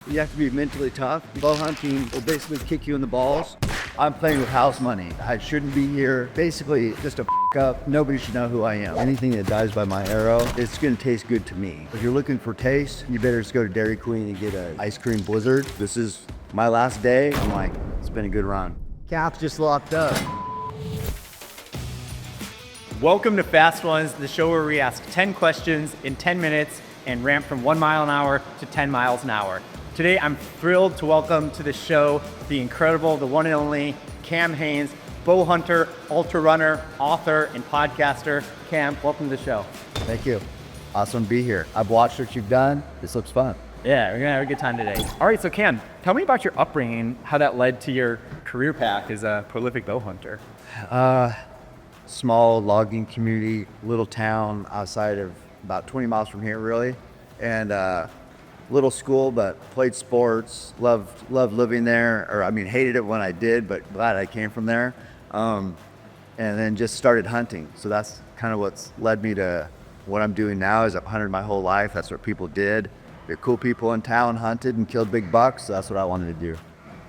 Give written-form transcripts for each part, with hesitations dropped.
You have to be mentally tough. Bow hunting will basically kick you in the balls. I'm playing with house money. I shouldn't be here. Basically, just a up. Nobody should know who I am. Anything that dies by my arrow, it's gonna taste good to me. If you're looking for taste, you better just go to Dairy Queen and get an ice cream blizzard. This is my last day. I'm like, it's been a good run. Calf just locked up. Welcome to Fast Ones, the show where we ask 10 questions in 10 minutes and ramp from 1 mile an hour to 10 miles an hour. Today, I'm thrilled to welcome to the show the incredible, the one and only Cam Hanes, bow hunter, ultra runner, author, and podcaster. Cam, welcome to the show. Thank you. Awesome to be here. I've watched what you've done. This looks fun. Yeah, we're gonna have a good time today. All right, so Cam, tell me about your upbringing, how that led to your career path as a prolific bow hunter. Small logging community, little town outside of about 20 miles from here, really. And little school, but played sports, loved living there, or I mean, hated it when I did, but glad I came from there. And then just started hunting. So that's kind of what's led me to what I'm doing now. Is I've hunted my whole life. That's what people did. The cool people in town hunted and killed big bucks. So that's what I wanted to do.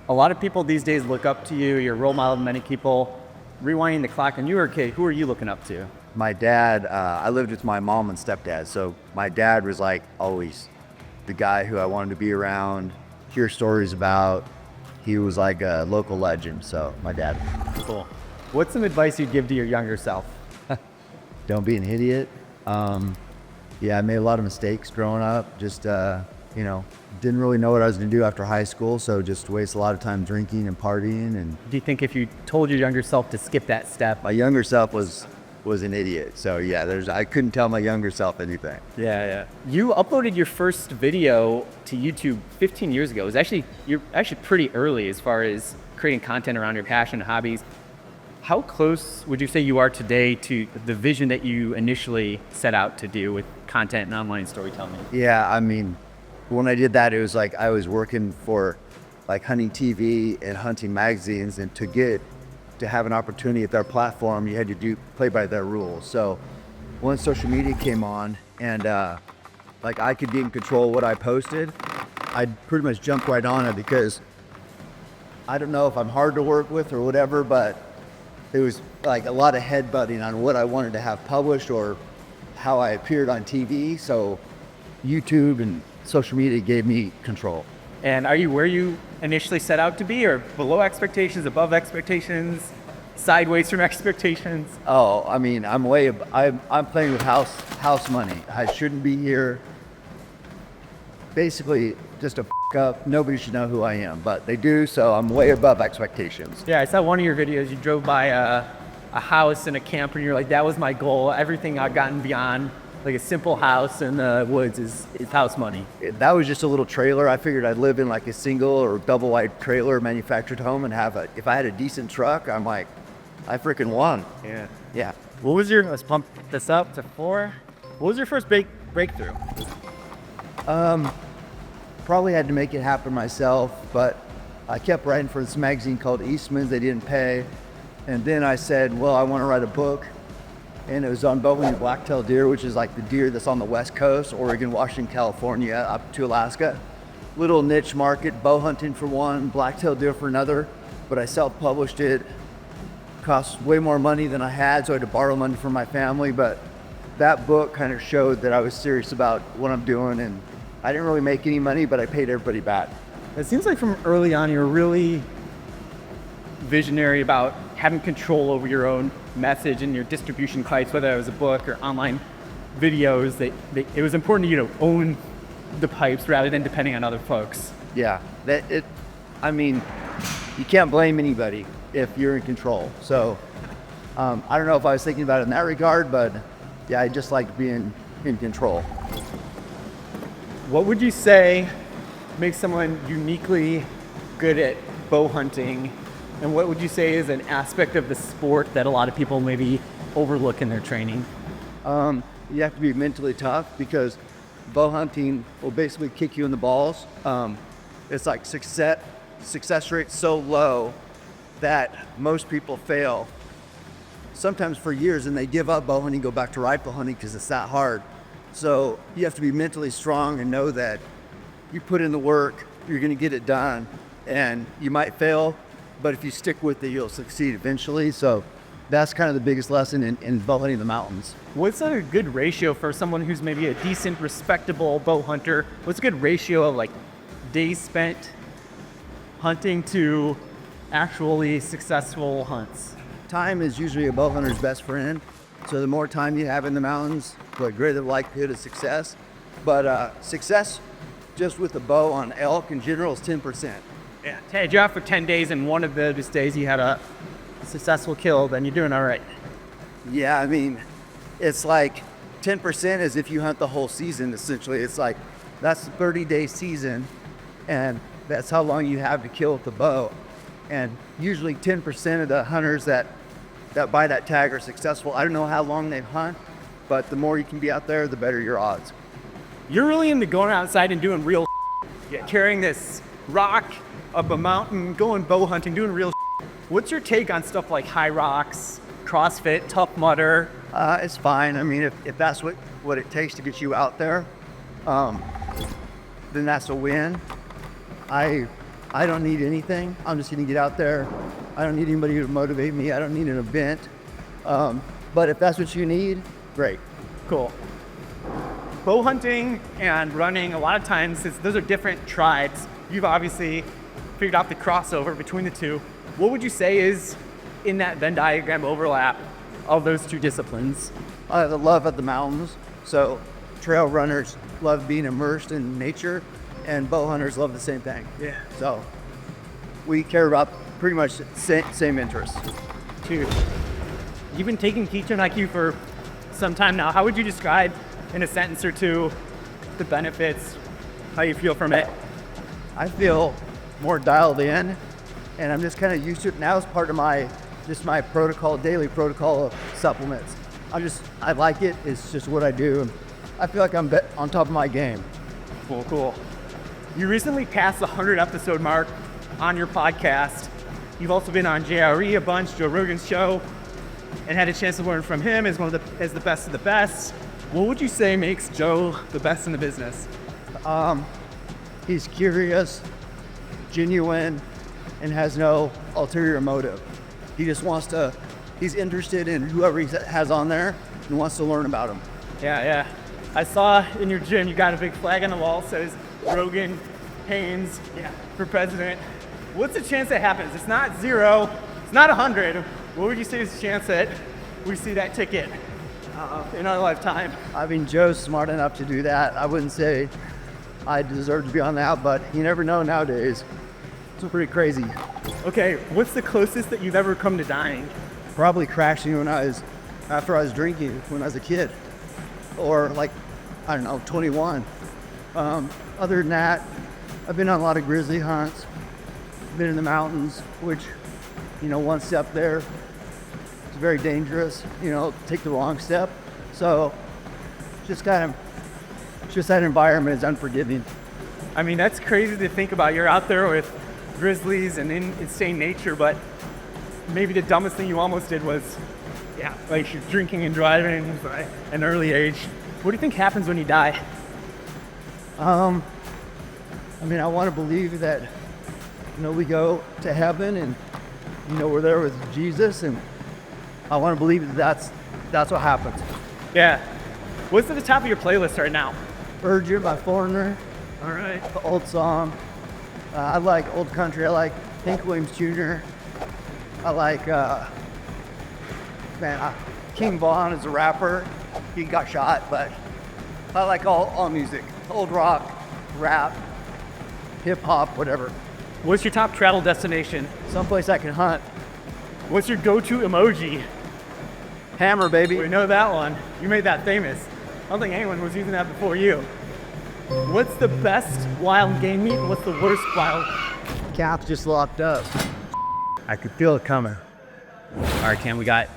A lot of people these days look up to you. You're a role model to many people. Rewinding the clock, when you were a kid, who are you looking up to? My dad, I lived with my mom and stepdad. So my dad was like always the guy who I wanted to be around, hear stories about. He was like a local legend. So my dad. Cool. What's some advice you'd give to your younger self? Don't be an idiot. Yeah, I made a lot of mistakes growing up. Just, didn't really know what I was gonna do after high school. So just waste a lot of time drinking and partying. And Do you think if you told your younger self to skip that step? my younger self was an idiot. So yeah, I couldn't tell my younger self anything. Yeah. You uploaded your first video to YouTube 15 years ago. You're actually pretty early as far as creating content around your passion and hobbies. How close would you say you are today to the vision that you initially set out to do with content and online storytelling? Yeah, I mean, when I did that, it was like I was working for like Hunting TV and Hunting magazines, and to have an opportunity at their platform, you had to play by their rules. So once social media came on and like I could be in control of what I posted, I'd pretty much jump right on it, because I don't know if I'm hard to work with or whatever, but it was like a lot of headbutting on what I wanted to have published or how I appeared on TV. So YouTube and social media gave me control. And are you where you initially set out to be, or below expectations, above expectations, sideways from expectations? Oh, I mean, I'm playing with house money. I shouldn't be here. Basically, just a up. Nobody should know who I am, but they do, so I'm way above expectations. Yeah, I saw one of your videos. You drove by a house and a camper, and you're like, that was my goal. Everything I've gotten beyond, like a simple house in the woods, is house money. That was just a little trailer. I figured I'd live in like a single or double wide trailer manufactured home and if I had a decent truck, I'm like, I freaking won. Yeah. Let's pump this up to 4. What was your first breakthrough? Probably had to make it happen myself, but I kept writing for this magazine called Eastman's. They didn't pay. And then I said, well, I want to write a book. And it was on bowhunting black-tailed deer, which is like the deer that's on the West Coast, Oregon, Washington, California, up to Alaska. Little niche market, bow hunting for one, black-tailed deer for another. But I self-published it. Cost way more money than I had, so I had to borrow money from my family. But that book kind of showed that I was serious about what I'm doing, and I didn't really make any money, but I paid everybody back. It seems like from early on, you're really visionary about having control over your own message and your distribution pipes, whether it was a book or online videos. It was important to you to own the pipes rather than depending on other folks. Yeah, you can't blame anybody if you're in control. So I don't know if I was thinking about it in that regard, but yeah, I just like being in control. What would you say makes someone uniquely good at bow hunting? And what would you say is an aspect of the sport that a lot of people maybe overlook in their training? You have to be mentally tough, because bow hunting will basically kick you in the balls. It's like success rate so low that most people fail, sometimes for years, and they give up bow hunting, go back to rifle hunting because it's that hard. So you have to be mentally strong and know that you put in the work, you're going to get it done, and you might fail, but if you stick with it, you'll succeed eventually. So that's kind of the biggest lesson in bow hunting the mountains. What's a good ratio for someone who's maybe a decent, respectable bow hunter? What's a good ratio of like days spent hunting to actually successful hunts? Time is usually a bow hunter's best friend. So the more time you have in the mountains, the greater the likelihood of success. But success just with the bow on elk in general is 10%. Yeah. Hey, you're out for 10 days and one of those days you had a successful kill, then you're doing all right. Yeah, I mean, it's like 10% is if you hunt the whole season, essentially. It's like, that's a 30-day season, and that's how long you have to kill with the bow. And usually 10% of the hunters that buy that tag are successful. I don't know how long they hunt, but the more you can be out there, the better your odds. You're really into going outside and doing real carrying this rock up a mountain, going bow hunting, doing real. What's your take on stuff like high rocks, CrossFit, Tough Mudder? It's fine. I mean, if that's what it takes to get you out there, then that's a win. I don't need anything. I'm just gonna get out there. I don't need anybody to motivate me. I don't need an event. But if that's what you need, great. Cool. Bow hunting and running, a lot of times, those are different tribes. You've obviously figured out the crossover between the two. What would you say is in that Venn diagram overlap of those two disciplines? The love of the mountains. So trail runners love being immersed in nature, and bow hunters love the same thing. Yeah. So we care about pretty much same interests. Two. You've been taking Ketone-IQ for some time now. How would you describe in a sentence or two the benefits, how you feel from it? I feel more dialed in, and I'm just kind of used to it now as part of my protocol, daily protocol of supplements. I like it. It's just what I do. I feel like I'm on top of my game. Cool. You recently passed the 100 episode mark on your podcast. You've also been on JRE a bunch, Joe Rogan's show, and had a chance to learn from him as the best of the best. What would you say makes Joe the best in the business? He's curious, genuine, and has no ulterior motive. He just he's interested in whoever he has on there and wants to learn about him. Yeah. I saw in your gym, you got a big flag on the wall that says Rogan, Haynes, for president. What's the chance that happens? It's not 0, it's not 100. What would you say is the chance that we see that ticket in our lifetime? I mean, Joe's smart enough to do that. I wouldn't say I deserve to be on that, but you never know nowadays. It's pretty crazy. Okay, what's the closest that you've ever come to dying? Probably crashing after I was drinking when I was a kid, or like, I don't know, 21. Other than that, I've been on a lot of grizzly hunts, been in the mountains, which, one step there is very dangerous, take the wrong step. So just that environment is unforgiving. I mean, that's crazy to think about. You're out there with grizzlies and in insane nature, but maybe the dumbest thing you almost did was, like you're drinking and driving at an early age. What do you think happens when you die? I want to believe that, we go to heaven and, we're there with Jesus, and I want to believe that's what happens. Yeah. What's at the top of your playlist right now? Virgin by Foreigner. All right. The old song. I like old country. I like Hank Williams Jr. I like, King Von is a rapper. He got shot, but I like all music. Old rock, rap, hip hop, whatever. What's your top travel destination? Someplace I can hunt. What's your go-to emoji? Hammer, baby. We know that one. You made that famous. I don't think anyone was using that before you. What's the best wild game meat and what's the worst wild? Calf just locked up. I could feel it coming. All right, Cam, we got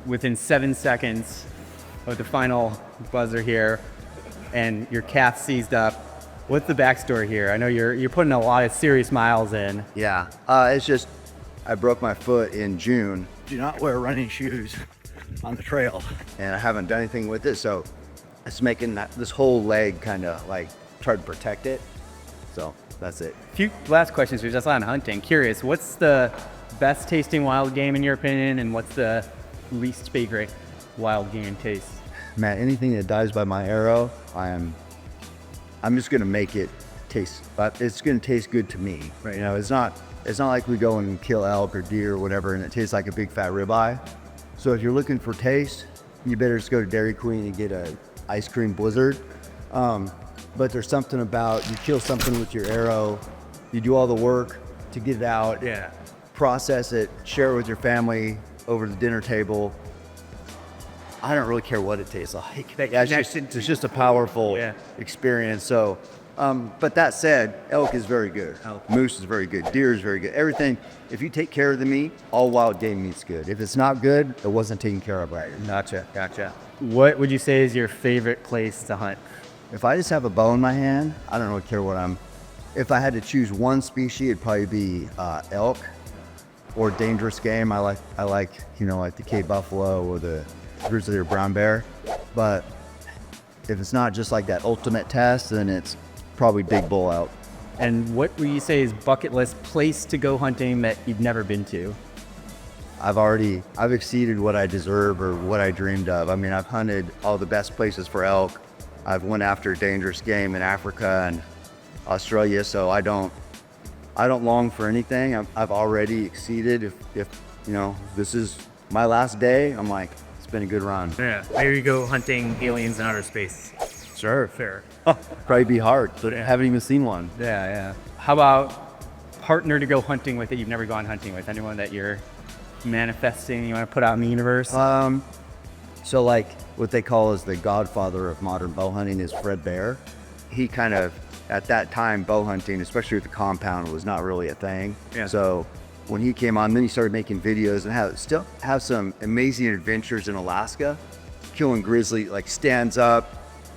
within 7 seconds of the final buzzer here, and your calf seized up. What's the backstory here? I know you're putting a lot of serious miles in. Yeah, it's just I broke my foot in June. Do not wear running shoes on the trail, and I haven't done anything with it, so it's making this whole leg kind of like try to protect it. So That's it. Few last questions for just on hunting. Curious, what's the best tasting wild game in your opinion, and what's the least favorite wild game taste? Man, anything that dies by my arrow, I'm just gonna make it taste, but it's gonna taste good to me. Right. You know, it's not like we go and kill elk or deer or whatever and it tastes like a big fat ribeye. So if you're looking for taste, you better just go to Dairy Queen and get a ice cream blizzard. But there's something about, you kill something with your arrow, you do all the work to get it out, process it, share it with your family over the dinner table. I don't really care what it tastes like. It's just a powerful experience. So, but that said, elk is very good. Moose is very good. Deer is very good. Everything, if you take care of the meat, all wild game meat's good. If it's not good, it wasn't taken care of right. Gotcha. What would you say is your favorite place to hunt? If I just have a bow in my hand, I don't really care if I had to choose one species, it'd probably be elk or dangerous game. I like, like the Cape buffalo or the grizzly or brown bear. But if it's not just like that ultimate test, then it's probably big bull elk. And what would you say is bucket list place to go hunting that you've never been to? I've exceeded what I deserve or what I dreamed of. I mean, I've hunted all the best places for elk. I've went after dangerous game in Africa and Australia, so I don't long for anything. I've already exceeded. If this is my last day, I'm like, it's been a good run. Yeah. Here you go hunting aliens in outer space. Sure. Fair. Probably be hard, but I haven't even seen one. Yeah. How about partner to go hunting with that you've never gone hunting with? Anyone that you're manifesting, you want to put out in the universe? So like what they call is the godfather of modern bow hunting is Fred Bear. He kind of, at that time, bow hunting, especially with the compound, was not really a thing. Yeah. So when he came on, then he started making videos and still have some amazing adventures in Alaska, killing grizzly, like stands up,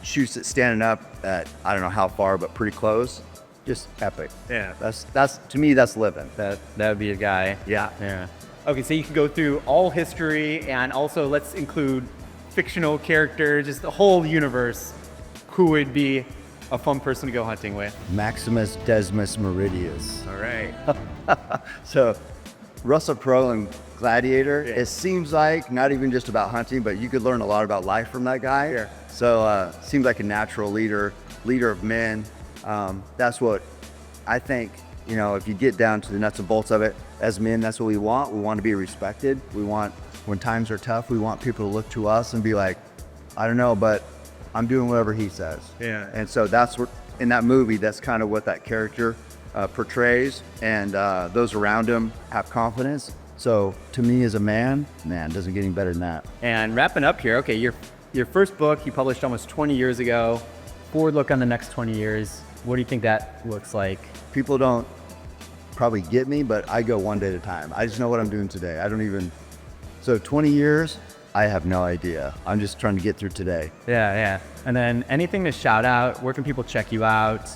shoots it standing up at, I don't know how far, but pretty close. Just epic. Yeah. That's to me, that's living. That would be a guy. Yeah. Okay, so you can go through all history and also let's include fictional characters, just the whole universe. Who would be a fun person to go hunting with? Maximus Decimus Meridius. All right. So Russell Crowe and Gladiator, it seems like not even just about hunting, but you could learn a lot about life from that guy. Yeah. So seems like a natural leader of men. That's what I think, if you get down to the nuts and bolts of it, as men, that's what we want. We want to be respected. We want, when times are tough, we want people to look to us and be like, I don't know, but I'm doing whatever he says. Yeah. And so that's what, in that movie, that's kind of what that character portrays. And those around him have confidence. So to me as a man, it doesn't get any better than that. And wrapping up here, okay, your first book you published almost 20 years ago. Forward look on the next 20 years. What do you think that looks like? People don't probably get me, but I go one day at a time. I just know what I'm doing today. So 20 years, I have no idea. I'm just trying to get through today. Yeah. And then anything to shout out? Where can people check you out?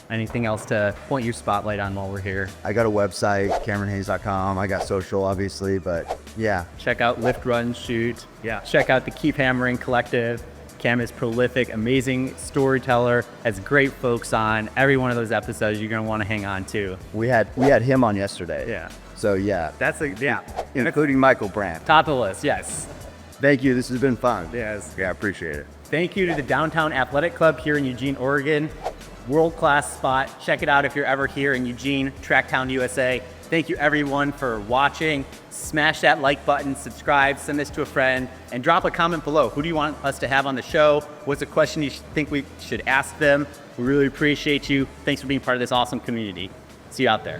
Anything else to point your spotlight on while we're here? I got a website, CameronHayes.com. I got social, obviously, but yeah. Check out Lift, Run, Shoot. Yeah. Check out the Keep Hammering Collective. Cam is prolific, amazing storyteller, has great folks on. Every one of those episodes you're gonna want to hang on to. We had him on yesterday. Yeah. So yeah. Including Michael Brandt. Top of the list, yes. Thank you, this has been fun. Yes. Yeah, I appreciate it. Thank you to the Downtown Athletic Club here in Eugene, Oregon. World-class spot. Check it out if you're ever here in Eugene, Tracktown, USA. Thank you everyone for watching. Smash that like button, subscribe, send this to a friend, and drop a comment below. Who do you want us to have on the show? What's a question you think we should ask them? We really appreciate you. Thanks for being part of this awesome community. See you out there.